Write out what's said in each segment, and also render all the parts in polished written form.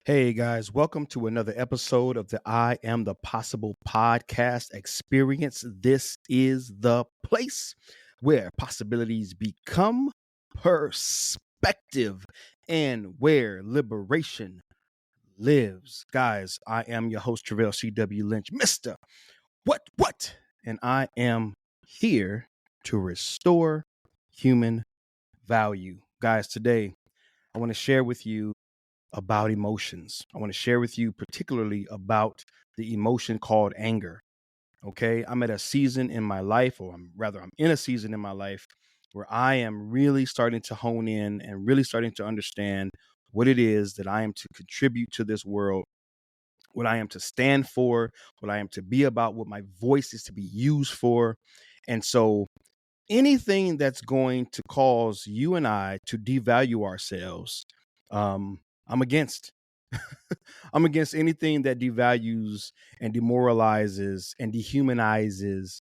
Hey guys, welcome to another episode of the I Am the Possible podcast experience. This is the place where possibilities become perspective and where liberation lives. Guys, I am your host, Travell C.W. Lynch, Mr. What? And I am here to restore human value. Guys, today I want to share with you about emotions. I want to share with you particularly about the emotion called anger. Okay. I'm at a season in my life, or I'm in a season in my life where I am really starting to hone in and really starting to understand what it is that I am to contribute to this world, what I am to stand for, what I am to be about, what my voice is to be used for. And so anything that's going to cause you and I to devalue ourselves, I'm against. I'm against anything that devalues and demoralizes and dehumanizes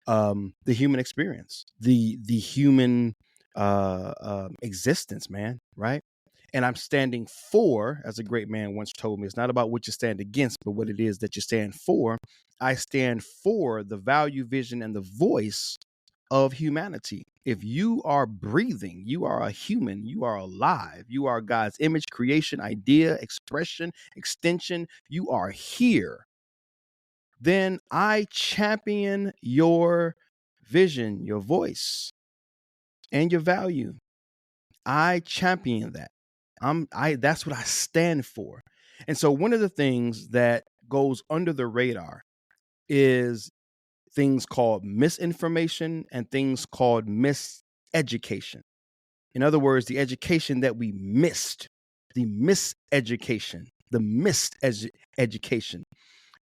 the human experience, the human existence, man. Right? And I'm standing for, as a great man once told me, it's not about what you stand against, but what it is that you stand for. I stand for the value, vision, and the voice of humanity. If you are breathing, you are a human, you are alive, you are God's image, creation, idea, expression, extension, you are here, then I champion your vision, your voice, and your value. I champion that. That's what I stand for. And so one of the things that goes under the radar is things called misinformation and things called miseducation. In other words, the education that we missed, the miseducation, the missed education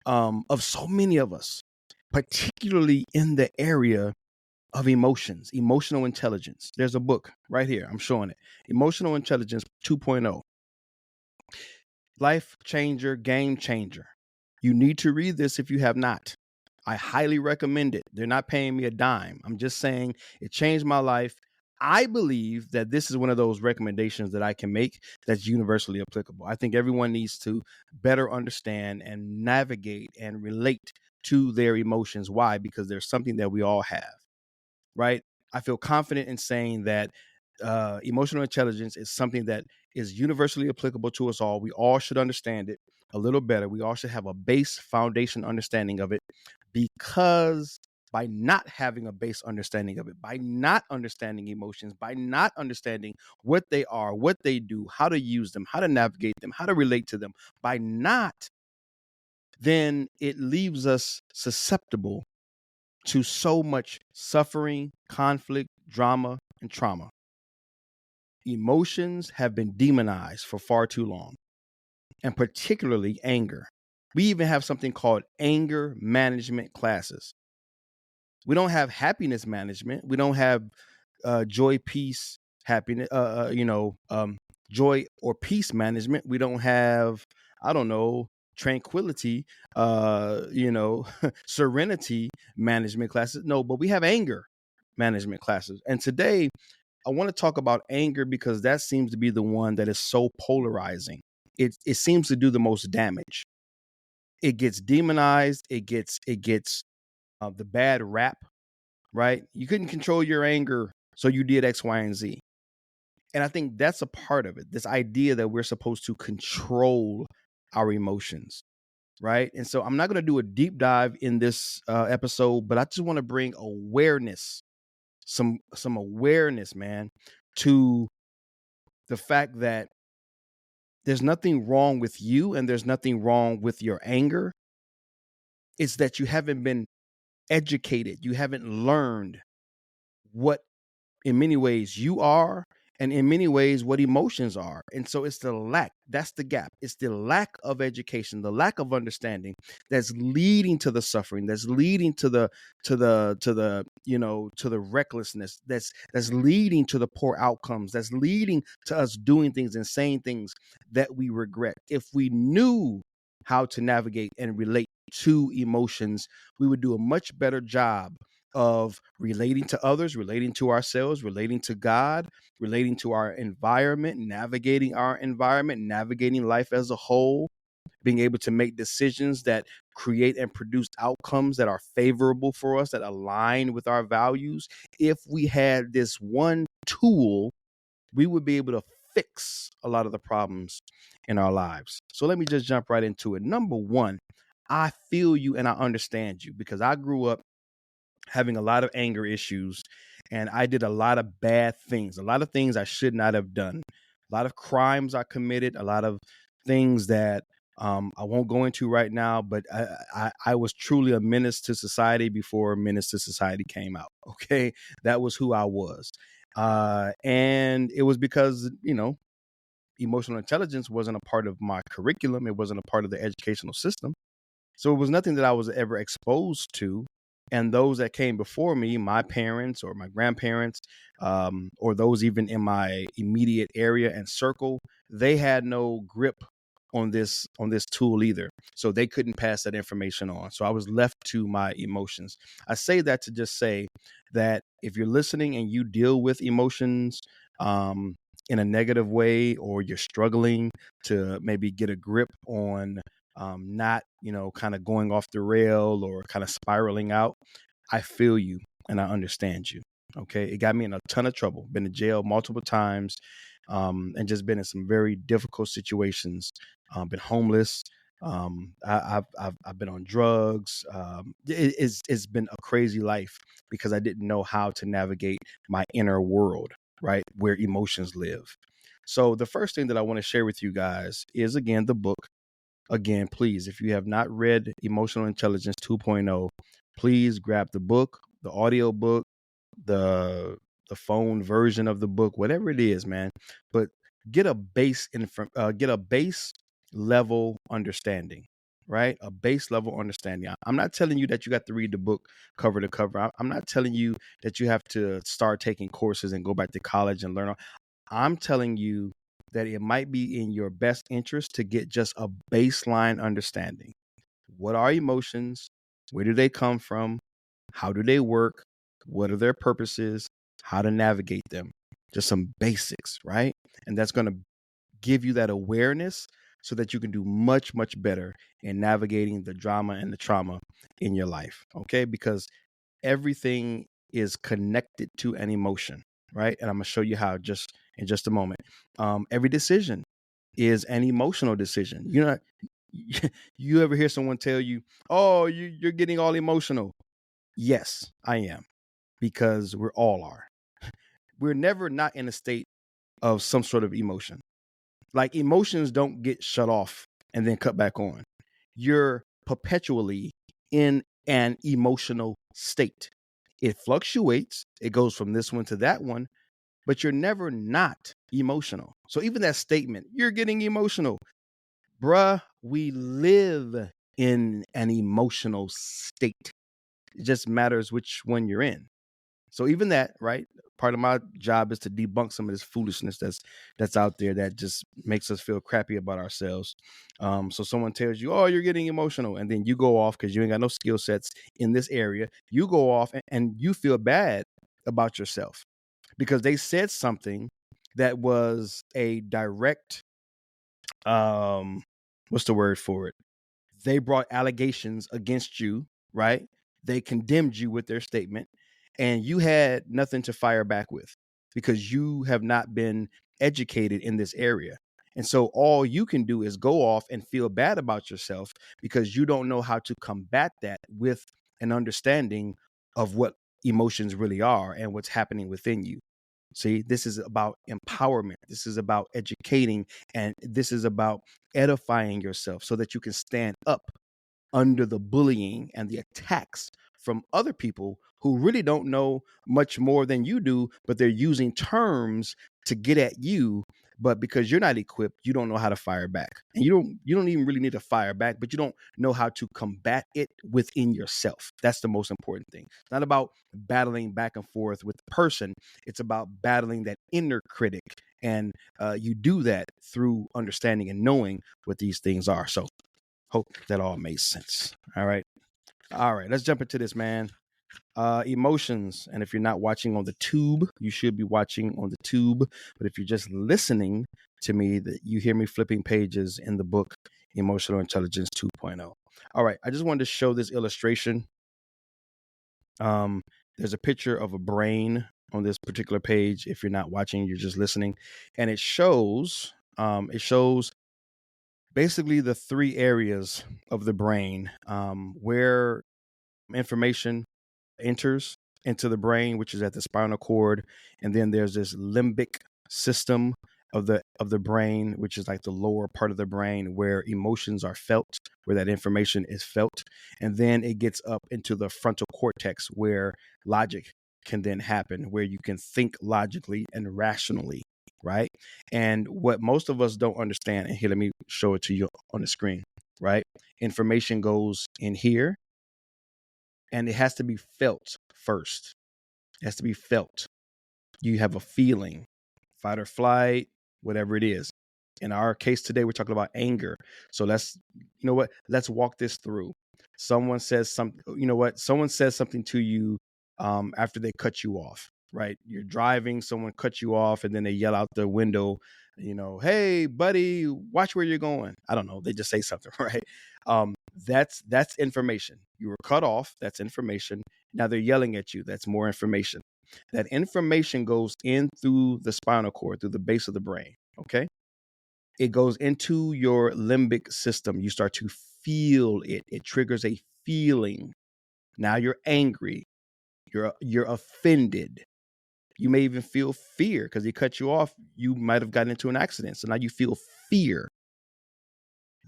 of so many of us, particularly in the area of emotions, emotional intelligence. There's a book right here. I'm showing it. Emotional Intelligence 2.0. Life changer, game changer. You need to read this if you have not. I highly recommend it. They're not paying me a dime. I'm just saying it changed my life. I believe that this is one of those recommendations that I can make that's universally applicable. I think everyone needs to better understand and navigate and relate to their emotions. Why? Because there's something that we all have, right? I feel confident in saying that emotional intelligence is something that is universally applicable to us all. We all should understand it a little better. We all should have a base foundation understanding of it, because by not having a base understanding of it, by not understanding emotions, by not understanding what they are, what they do, how to use them, how to navigate them, how to relate to them, by not, then it leaves us susceptible to so much suffering, conflict, drama, and trauma. Emotions have been demonized for far too long, and particularly anger. We even have something called anger management classes. We don't have happiness management. We don't have joy, peace, happiness, joy or peace management. We don't have, I don't know, tranquility, serenity management classes. No, but we have anger management classes. And today I want to talk about anger because that seems to be the one that is so polarizing. It seems to do the most damage. It gets demonized. It gets the bad rap, right? You couldn't control your anger, so you did X, Y, and Z. And I think that's a part of it. This idea that we're supposed to control our emotions, right? And so I'm not going to do a deep dive in this episode, but I just want to bring awareness, some awareness, man, to the fact that there's nothing wrong with you and there's nothing wrong with your anger. It's that you haven't been educated. You haven't learned what, in many ways, you are, and in many ways, what emotions are. And so it's the lack. That's the gap. It's the lack of education, the lack of understanding that's leading to the suffering, that's leading to the recklessness, that's leading to the poor outcomes, that's leading to us doing things and saying things that we regret. If we knew how to navigate and relate to emotions, we would do a much better job of relating to others, relating to ourselves, relating to God, relating to our environment, navigating life as a whole, being able to make decisions that create and produce outcomes that are favorable for us, that align with our values. If we had this one tool, we would be able to fix a lot of the problems in our lives. So let me just jump right into it. Number one, I feel you and I understand you, because I grew up having a lot of anger issues, and I did a lot of bad things, a lot of things I should not have done, a lot of crimes I committed, a lot of things that I won't go into right now, but I was truly a menace to society before Menace to Society came out. Okay. That was who I was. And it was because, emotional intelligence wasn't a part of my curriculum. It wasn't a part of the educational system. So it was nothing that I was ever exposed to. And those that came before me, my parents or my grandparents, or those even in my immediate area and circle, they had no grip on this tool either. So they couldn't pass that information on. So I was left to my emotions. I say that to just say that if you're listening and you deal with emotions um, in a negative way, or you're struggling to maybe get a grip on not, kind of going off the rail or kind of spiraling out, I feel you and I understand you. Okay. It got me in a ton of trouble, been to jail multiple times, and just been in some very difficult situations, been homeless. I've been on drugs. It's been a crazy life because I didn't know how to navigate my inner world, right? Where emotions live. So the first thing that I want to share with you guys is, again, the book. Again, please, if you have not read Emotional Intelligence 2.0, please grab the book, the audio book, the the phone version of the book, whatever it is, man. But get a get a base level understanding, right? A base level understanding. I'm not telling you that you got to read the book cover to cover. I'm not telling you that you have to start taking courses and go back to college and learn. I'm telling you that it might be in your best interest to get just a baseline understanding. What are emotions? Where do they come from? How do they work? What are their purposes? How to navigate them? Just some basics, right? And that's going to give you that awareness so that you can do much, much better in navigating the drama and the trauma in your life. Okay. Because everything is connected to an emotion, right? And I'm going to show you how just in just a moment. Every decision is an emotional decision. You ever hear someone tell you, "Oh, you're getting all emotional"? Yes, I am, because we all are. We're never not in a state of some sort of emotion. Like, emotions don't get shut off and then cut back on. You're perpetually in an emotional state. It fluctuates. It goes from this one to that one, but you're never not emotional. So even that statement, "You're getting emotional," bruh, we live in an emotional state. It just matters which one you're in. So even that, right? Part of my job is to debunk some of this foolishness that's out there that just makes us feel crappy about ourselves. So someone tells you, "Oh, you're getting emotional," and then you go off because you ain't got no skill sets in this area. You go off and you feel bad about yourself because they said something that was a direct, what's the word for it? They brought allegations against you, right? They condemned you with their statement, and you had nothing to fire back with because you have not been educated in this area. And so all you can do is go off and feel bad about yourself because you don't know how to combat that with an understanding of what emotions really are and what's happening within you. See, this is about empowerment. This is about educating, and this is about edifying yourself so that you can stand up under the bullying and the attacks from other people who really don't know much more than you do, but they're using terms to get at you. But because you're not equipped, you don't know how to fire back. And you don't even really need to fire back, but you don't know how to combat it within yourself. That's the most important thing. It's not about battling back and forth with the person. It's about battling that inner critic. And you do that through understanding and knowing what these things are. So hope that all makes sense. All right. Let's jump into this, man. Emotions. And if you're not watching on the tube, you should be watching on the tube. But if you're just listening to me, that you hear me flipping pages in the book Emotional Intelligence 2.0. All right, I just wanted to show this illustration. There's a picture of a brain on this particular page. If you're not watching, you're just listening, and it shows basically the three areas of the brain where information enters into the brain, which is at the spinal cord, and then there's this limbic system of the brain, which is like the lower part of the brain where emotions are felt, where that information is felt, and then it gets up into the frontal cortex where logic can then happen, where you can think logically and rationally, right? And what most of us don't understand, and here, let me show it to you on the screen, right? Information goes in here and it has to be felt first. It has to be felt. You have a feeling, fight or flight, whatever it is. In our case today, we're talking about anger. So let's walk this through. Someone says something to you after they cut you off, right? You're driving, someone cuts you off, and then they yell out the window, hey, buddy, watch where you're going. I don't know. They just say something, right? That's information. You were cut off. That's information. Now they're yelling at you. That's more information. That information goes in through the spinal cord, through the base of the brain. Okay. It goes into your limbic system. You start to feel it. It triggers a feeling. Now you're angry. You're offended. You may even feel fear because he cut you off. You might have gotten into an accident. So now you feel fear.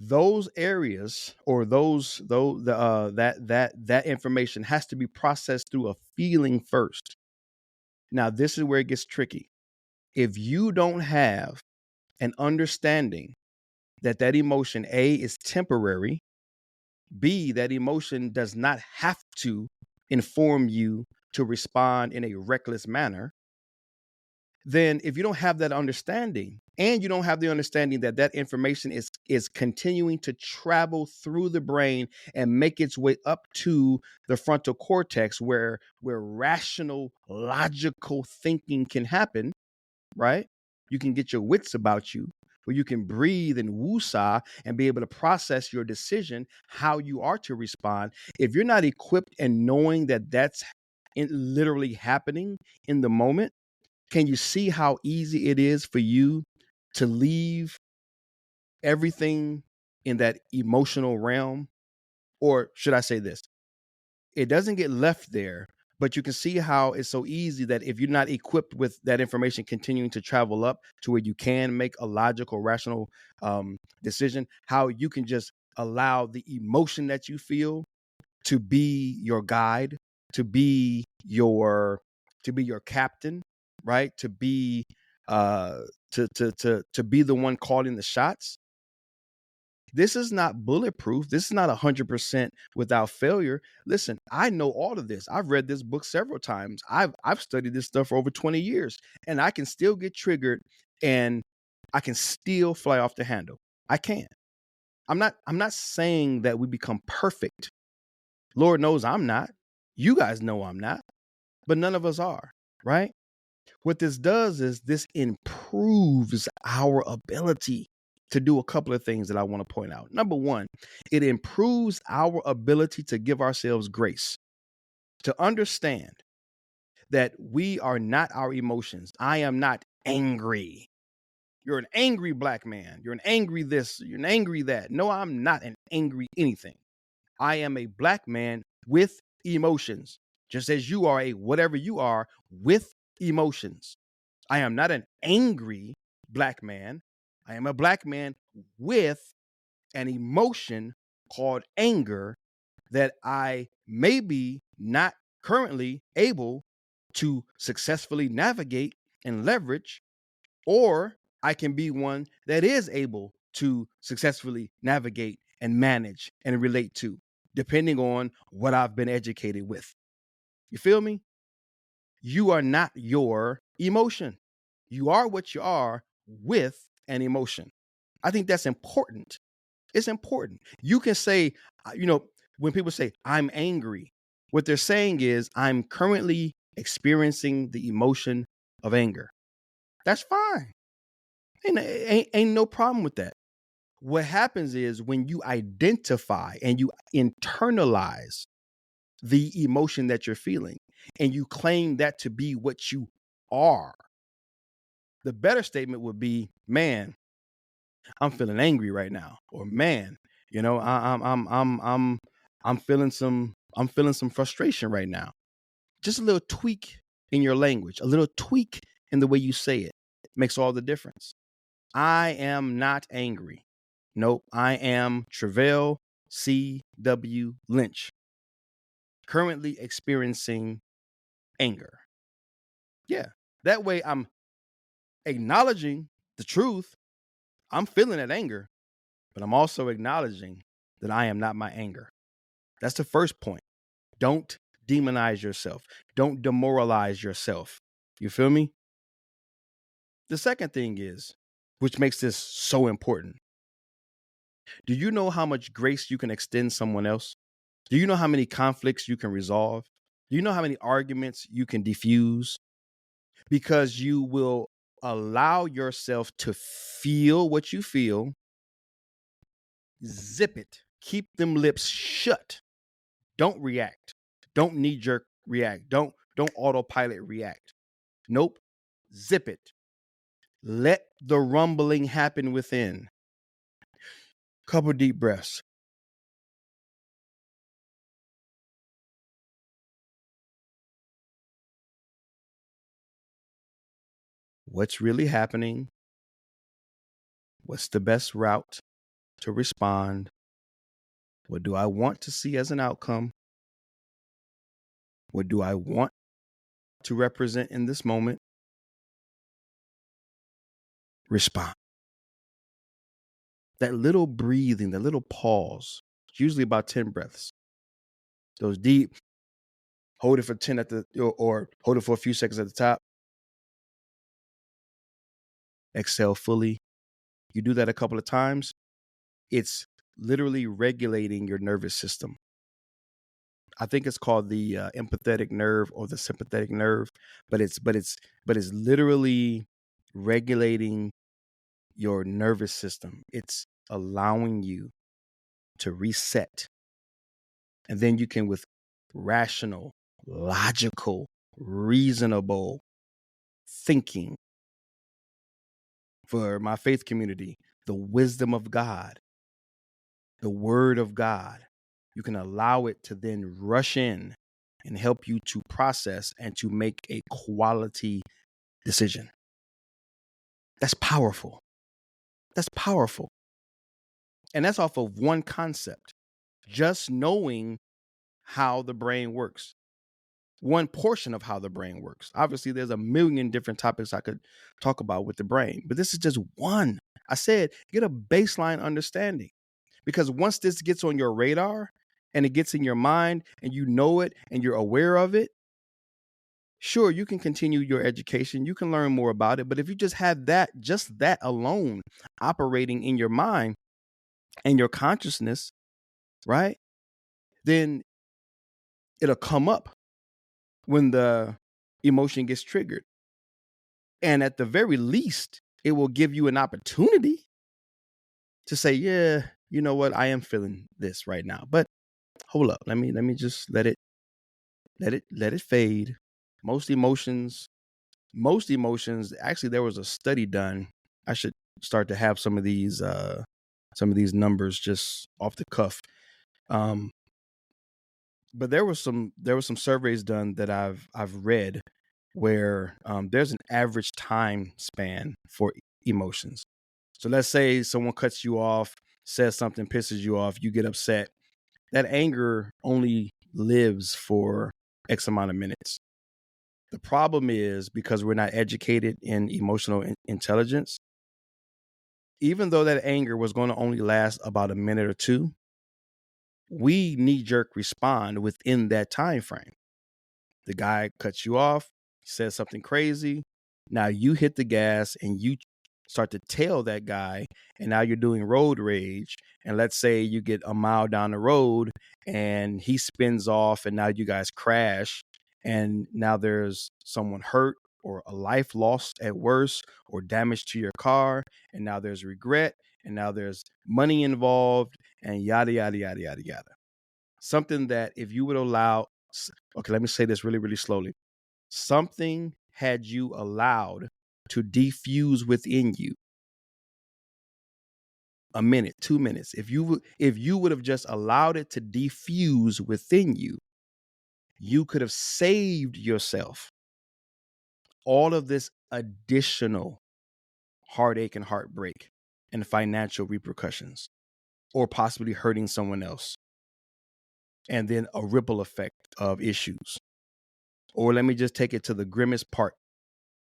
Those areas or that information has to be processed through a feeling first. Now, this is where it gets tricky. If you don't have an understanding that emotion, A, is temporary, B, that emotion does not have to inform you to respond in a reckless manner, then if you don't have that understanding and you don't have the understanding that information is continuing to travel through the brain and make its way up to the frontal cortex where rational, logical thinking can happen, right? You can get your wits about you, where you can breathe and woosah and be able to process your decision, how you are to respond. If you're not equipped and knowing that that's literally happening in the moment, can you see how easy it is for you to leave everything in that emotional realm? Or should I say this? It doesn't get left there, but you can see how it's so easy that if you're not equipped with that information continuing to travel up to where you can make a logical, rational decision, how you can just allow the emotion that you feel to be your guide, to be your captain, right? To be to be the one calling the shots. This is not bulletproof. This is not 100% without failure. Listen, I know all of this. I've read this book several times. I've studied this stuff for over 20 years, and I can still get triggered, and I can still fly off the handle. I can. I'm not saying that we become perfect. Lord knows I'm not. You guys know I'm not, but none of us are, right? What this does is this improves our ability to do a couple of things that I want to point out. Number one, it improves our ability to give ourselves grace, to understand that we are not our emotions. I am not angry. You're an angry black man. You're an angry this. You're an angry that. No, I'm not an angry anything. I am a black man with emotions, just as you are a whatever you are with emotions. I am not an angry black man. I am a black man with an emotion called anger that I may be not currently able to successfully navigate and leverage, or I can be one that is able to successfully navigate and manage and relate to, depending on what I've been educated with. You feel me? You are not your emotion. You are what you are with an emotion. I think that's important. It's important. You can say, when people say, I'm angry, What they're saying is, I'm currently experiencing the emotion of anger. That's fine. Ain't no problem with that. What happens is when you identify and you internalize the emotion that you're feeling and you claim that to be what you are, the better statement would be, man, I'm feeling angry right now, or man, I'm feeling some frustration right now. Just a little tweak in your language, a little tweak in the way you say it makes all the difference. I am not angry. Nope, I am Travell C.W. Lynch, currently experiencing anger. Yeah, that way I'm acknowledging the truth. I'm feeling that anger, but I'm also acknowledging that I am not my anger. That's the first point. Don't demonize yourself. Don't demoralize yourself. You feel me? The second thing is, which makes this so important, do you know how much grace you can extend someone else? Do you know how many conflicts you can resolve? Do you know how many arguments you can diffuse? Because you will allow yourself to feel what you feel, zip it, keep them lips shut. Don't react. Don't knee jerk react. Don't autopilot react. Nope. Zip it. Let the rumbling happen within. Couple deep breaths. What's really happening? What's the best route to respond? What do I want to see as an outcome? What do I want to represent in this moment? Respond. That little breathing, that little pause, it's usually about 10 breaths. Those deep, hold it for 10 at the, or hold it for a few seconds at the top. Exhale fully. You do that a couple of times, it's literally regulating your nervous system. I think it's called the empathetic nerve or the sympathetic nerve, but it's literally regulating your nervous system. It's allowing you to reset. And then you can, with rational, logical, reasonable thinking, for my faith community, the wisdom of God, the word of God, you can allow it to then rush in and help you to process and to make a quality decision. That's powerful. That's powerful. And that's off of one concept, just knowing how the brain works. One portion of how the brain works. Obviously, there's a million different topics I could talk about with the brain, but this is just one. I said, get a baseline understanding, because once this gets on your radar and it gets in your mind and you know it and you're aware of it, sure, you can continue your education. You can learn more about it. But if you just have that, just that alone operating in your mind and your consciousness, right, then it'll come up when the emotion gets triggered. And at the very least, it will give you an opportunity to say, yeah, you know what? I am feeling this right now. But hold up. Let me just let it fade. Most emotions, actually, there was a study done. I should start to have some of these numbers just off the cuff. But there were some surveys done that I've read where there's an average time span for emotions. So let's say someone cuts you off, says something, pisses you off, you get upset. That anger only lives for X amount of minutes. The problem is, because we're not educated in emotional intelligence, even though that anger was going to only last about a minute or two, we knee-jerk respond within that time frame. The guy cuts you off, says something crazy. Now you hit the gas and you start to tail that guy, and now you're doing road rage. And let's say you get a mile down the road and he spins off, and now you guys crash, and now there's someone hurt or a life lost at worst or damage to your car, and now there's regret, and now there's money involved, and yada yada yada yada yada. Something that if you would allow, okay, let me say this really, really slowly. Something had you allowed to defuse within you a minute, 2 minutes, if you would have just allowed it to defuse within you, you could have saved yourself all of this additional heartache and heartbreak and financial repercussions, or possibly hurting someone else, and then a ripple effect of issues. Or let me just take it to the grimmest part.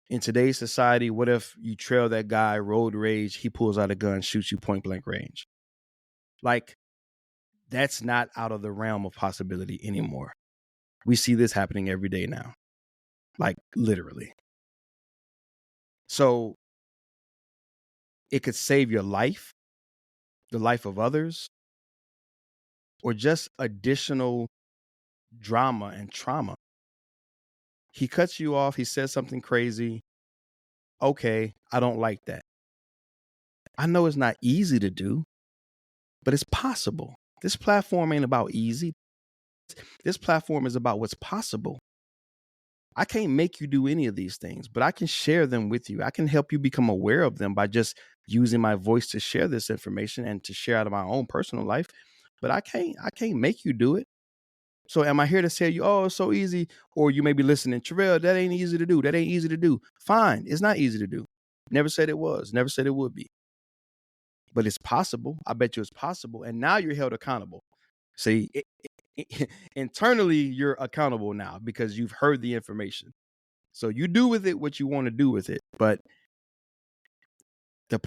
In today's society, what if you trail that guy, road rage, he pulls out a gun, shoots you point blank range? Like, that's not out of the realm of possibility anymore. We see this happening every day now, like literally. So it could save your life, the life of others, or just additional drama and trauma. He cuts you off. He says something crazy. Okay, I don't like that. I know it's not easy to do, but it's possible. This platform ain't about easy. This platform is about what's possible. I can't make you do any of these things, but I can share them with you. I can help you become aware of them by just using my voice to share this information and to share out of my own personal life. But I can't make you do it. So am I here to tell you, oh, it's so easy? Or you may be listening, Terrell, that ain't easy to do. That ain't easy to do. Fine. It's not easy to do. Never said it was. Never said it would be. But it's possible. I bet you it's possible. And now you're held accountable. See, internally, you're accountable now because you've heard the information. So you do with it what you want to do with it. But the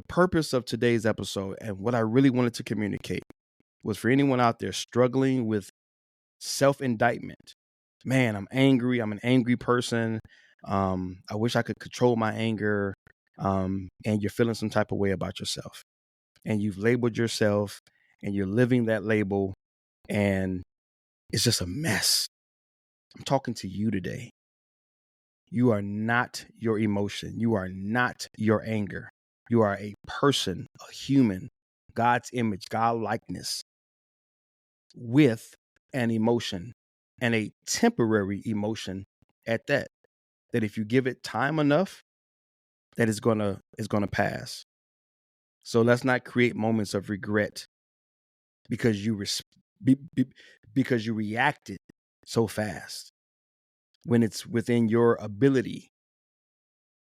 purpose of today's episode and what I really wanted to communicate was for anyone out there struggling with self-indictment. Man, I'm angry. I'm an angry person. I wish I could control my anger. And you're feeling some type of way about yourself. And you've labeled yourself and you're living that label. And it's just a mess. I'm talking to you today. You are not your emotion. You are not your anger. You are a person, a human, God's image, God likeness, with an emotion, and a temporary emotion at that. That if you give it time enough, that it's gonna pass. So let's not create moments of regret because because you reacted so fast, when it's within your ability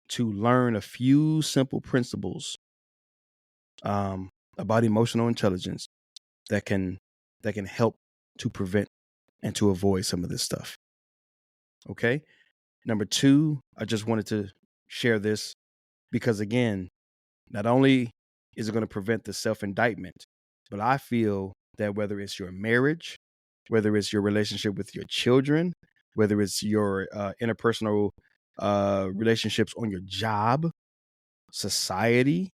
to learn a few simple principles about emotional intelligence that can help to prevent and to avoid some of this stuff. Okay. Number 2, I just wanted to share this because, again, not only is it going to prevent the self-indictment, but I feel that whether it's your marriage, whether it's your relationship with your children, whether it's your interpersonal relationships on your job, society,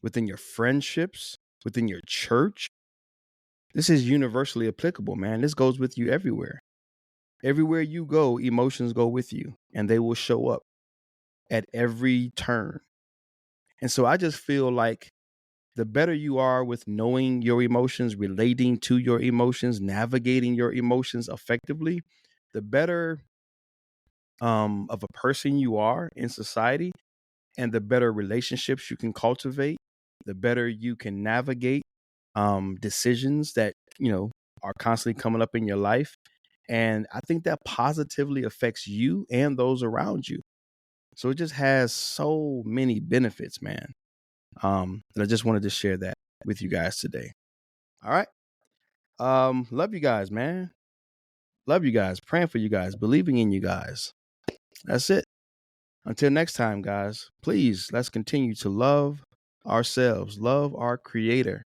within your friendships, within your church, this is universally applicable, man. This goes with you everywhere. Everywhere you go, emotions go with you, and they will show up at every turn. And so I just feel like the better you are with knowing your emotions, relating to your emotions, navigating your emotions effectively, the better of a person you are in society, and the better relationships you can cultivate, the better you can navigate decisions that, are constantly coming up in your life. And I think that positively affects you and those around you. So it just has so many benefits, man. And I just wanted to share that with you guys today. All right. Love you guys, man. Love you guys. Praying for you guys. Believing in you guys. That's it. Until next time, guys, please, let's continue to love ourselves, love our Creator,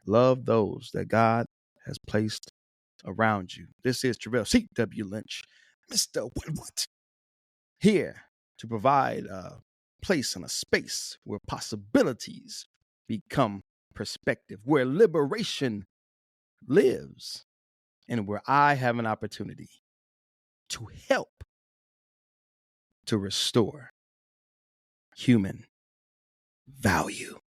love those that God has placed around you. This is Terrell C.W. Lynch, Mr. What, here to provide place and a space where possibilities become perspective, where liberation lives, and where I have an opportunity to help to restore human value.